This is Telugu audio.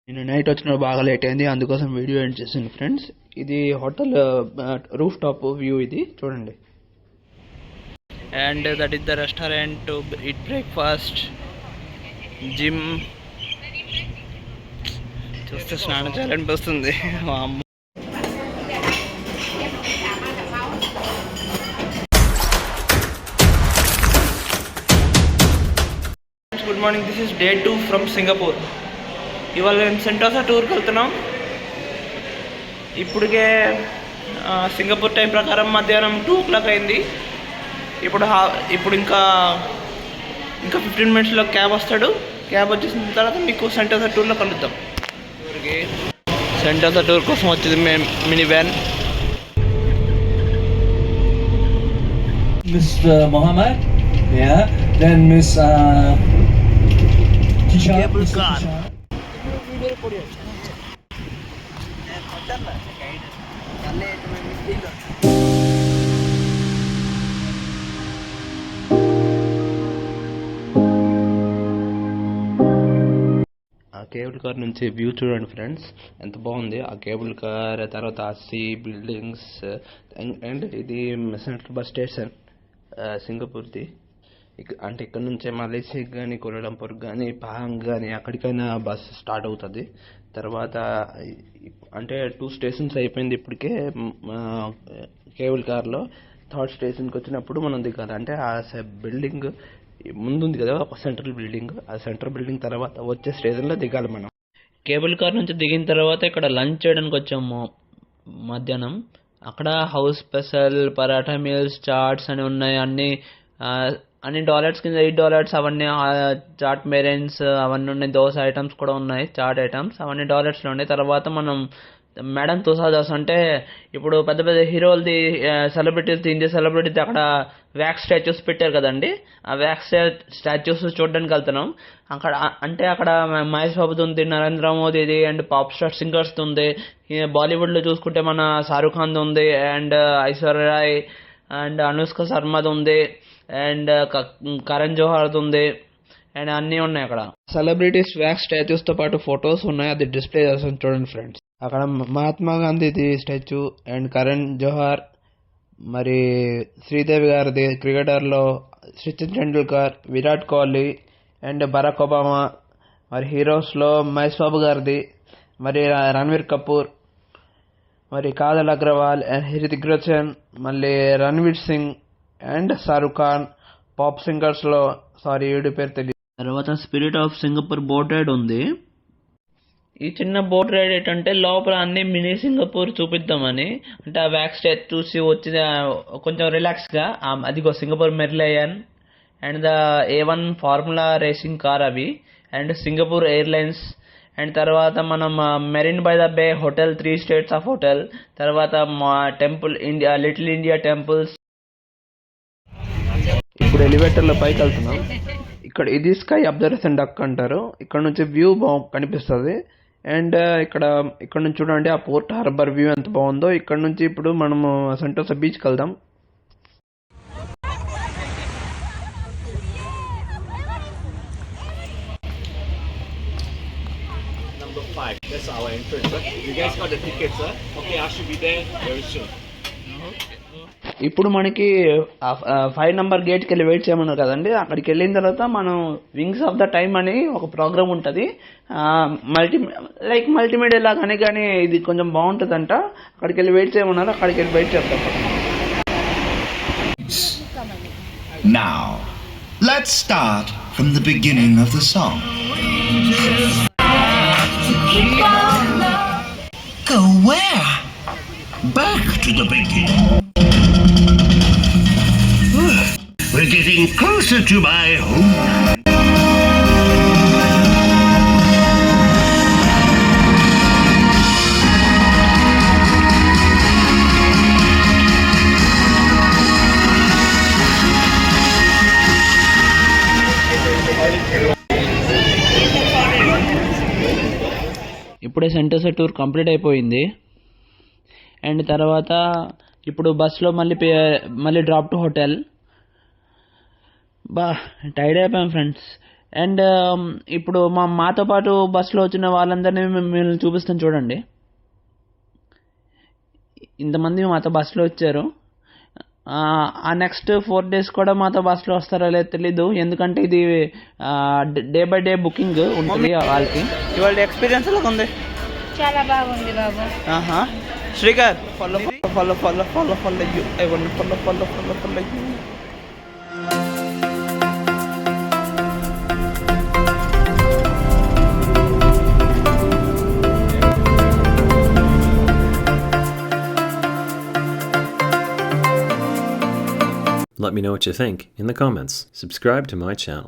నేను నైట్ వచ్చిన బాగా లేట్ అయింది, అందుకోసం వీడియో ఎండ్ చేసింది ఫ్రెండ్స్. ఇది హోటల్ రూఫ్ టాప్ వ్యూ, ఇది చూడండి. And that is the restaurant to eat breakfast, gym. చూస్తే స్నానం చేయాలనిపిస్తుంది. Good morning, this is day 2 from Singapore. ఇవాళ మేము సెంటోసా టూర్కి వెళ్తున్నాం. ఇప్పటికే సింగపూర్ టైం ప్రకారం మధ్యాహ్నం 2 o'clock అయింది. ఇప్పుడు ఇంకా 15 minutesలో క్యాబ్ వస్తాడు. క్యాబ్ వచ్చేసిన తర్వాత మీకు సెంటోసా టూర్లో కలుద్దాం. సెంటోసా టూర్ కోసం వచ్చేది మేము mini van. Mr. Mohammed, yeah, then Miss Tisha. ఆ కేబుల్ కార్ నుంచి వ్యూ చూడండి ఫ్రెండ్స్, ఎంత బాగుంది ఆ కేబుల్ కార్. తర్వాత ఆ సీ బిల్డింగ్స్. అండ్ ఇది సెంట్రల్ బస్ స్టేషన్ సింగపూర్ది. అంటే ఇక్కడ నుంచే మలేసియాకి కానీ, కోలాలంపూర్కి కానీ, పహాంగ్ కానీ అక్కడికైనా బస్ స్టార్ట్ అవుతుంది. తర్వాత అంటే 2 stations అయిపోయింది ఇప్పటికే కేబుల్ కార్లో. 3rd stationకి వచ్చినప్పుడు మనం దిగాలి. అంటే ఆ బిల్డింగ్ ముందుంది కదా సెంట్రల్ బిల్డింగ్, ఆ సెంట్రల్ బిల్డింగ్ తర్వాత వచ్చే స్టేషన్లో దిగాలి మనం. కేబుల్ కార్ నుంచి దిగిన తర్వాత ఇక్కడ లంచ్ చేయడానికి వచ్చాము మధ్యాహ్నం. అక్కడ house special, paratha meals, chaats అని ఉన్నాయి. అన్ని $, కింద $8 అవన్నీ. చాట్ మెరైన్స్ అవన్నీ ఉన్నాయి. దోశ ఐటమ్స్ కూడా ఉన్నాయి, చాట్ ఐటమ్స్ అవన్నీ $లో ఉన్నాయి. తర్వాత మనం మేడం తుసాదాస్ అంటే ఇప్పుడు పెద్ద పెద్ద హీరోలది, సెలబ్రిటీస్, ఇండియా సెలబ్రిటీస్ అక్కడ వ్యాక్స్ స్టాచ్యూస్ పెట్టారు కదండి. ఆ వ్యాక్స్ స్టాచ్యూస్ చూడడానికి వెళ్తున్నాం. అక్కడ మహేష్ బాబుది ఉంది, నరేంద్ర మోదీది, అండ్ పాప్ స్టార్ సింగర్స్ ఉంది. బాలీవుడ్లో చూసుకుంటే మన షారూక్ ఖాన్ ఉంది, అండ్ ఐశ్వర్య రాయ్, అండ్ అనుష్క శర్మది ఉంది, అండ్ కరణ్ జోహార్ది ఉంది, అండ్ అన్నీ ఉన్నాయి అక్కడ. సెలబ్రిటీస్ వ్యాక్స్ స్టాచ్యూస్తో పాటు ఫొటోస్ ఉన్నాయి, అది డిస్ప్లే చేస్తాను చూడండి ఫ్రెండ్స్. అక్కడ మహాత్మా గాంధీది స్టాచ్యూ, అండ్ కరణ్ జోహార్, మరి శ్రీదేవి గారిది, క్రికెటర్లో Sachin Tendulkar, Virat Kohli, and Barack Obama, మరి హీరోస్లో మహేష్ బాబు గారిది, మరి రణ్వీర్ కపూర్, మరి కాజల్ అగ్రవాల్, అండ్ హృతిక్ రోషన్, మళ్ళీ రణ్వీర్ సింగ్, అండ్ షారూక్ ఖాన్. పాప్ సింగర్స్లో ఈడి పేరు తెలియదు. తర్వాత spirit of Singapore boat ride ఉంది. ఈ చిన్న బోట్ రైడ్ ఏంటంటే లోపల అన్ని మినీ సింగపూర్ చూపిద్దామని. అంటే ఆ వ్యాక్ స్టేజ్ చూసి వచ్చి కొంచెం రిలాక్స్గా, అదిగో Singapore Merlion, and the A1 formula racing car అవి, అండ్ సింగపూర్ ఎయిర్లైన్స్, అండ్ తర్వాత మనం Marina by the bay hotel, 3 states of hotel. తర్వాత temple India, little India temples. ఇప్పుడు ఎలివేటర్లో పైకి వెళ్తున్నాం. ఇది స్కై అబ్జర్వేషన్ డక్ అంటారు. ఇక్కడ నుంచి వ్యూ కనిపిస్తుంది. అండ్ ఇక్కడ నుంచి చూడండి ఆ పోర్ట్ హార్బర్ వ్యూ ఎంత బాగుందో. ఇక్కడ నుంచి ఇప్పుడు మనము సెంటోసా బీచ్కి వెళ్దాం. Number 5, that's our entrance. You guys got the tickets, sir? Okay, I should be there very soon. ఇప్పుడు మనకి 5 number గేట్కి వెళ్ళి వెయిట్ చేయమన్నారు కదండి. అక్కడికి వెళ్ళిన తర్వాత మనం వింగ్స్ ఆఫ్ ద టైమ్ అని ఒక ప్రోగ్రామ్ ఉంటుంది. మల్టీమీడియా లాగానే, కానీ ఇది కొంచెం బాగుంటుందంట. అక్కడికి వెళ్ళి వెయిట్ చేయమన్నారు. అక్కడికి వెళ్ళి వెయిట్ చేద్దాం. Now, let's start from the beginning of the song. Go where? Back to the beginning. We're getting closer to my home. ఇప్పుడే సెంటోసా టూర్ కంప్లీట్ అయిపోయింది. అండ్ తర్వాత ఇప్పుడు బస్లో మళ్ళీ డ్రాప్ టు హోటల్. టైర్డ్ అయిపోయాం ఫ్రెండ్స్. అండ్ ఇప్పుడు మాతో పాటు బస్సులో వచ్చిన వాళ్ళందరినీ మిమ్మల్ని చూపిస్తాను చూడండి. ఇంతమంది మాతో బస్సులో వచ్చారు. ఆ నెక్స్ట్ 4 days కూడా మాతో బస్సులో వస్తారో లేదో తెలీదు, ఎందుకంటే ఇది డే బై డే బుకింగ్ ఉంటుంది వాళ్ళకి. ఇవాళ ఎక్స్పీరియన్స్ ఎలా ఉంది? చాలా బాగుంది బాబు. Srikar follow follow follow follow follow you I want follow follow follow follow you. Let me know what you think in the comments. Subscribe to my channel.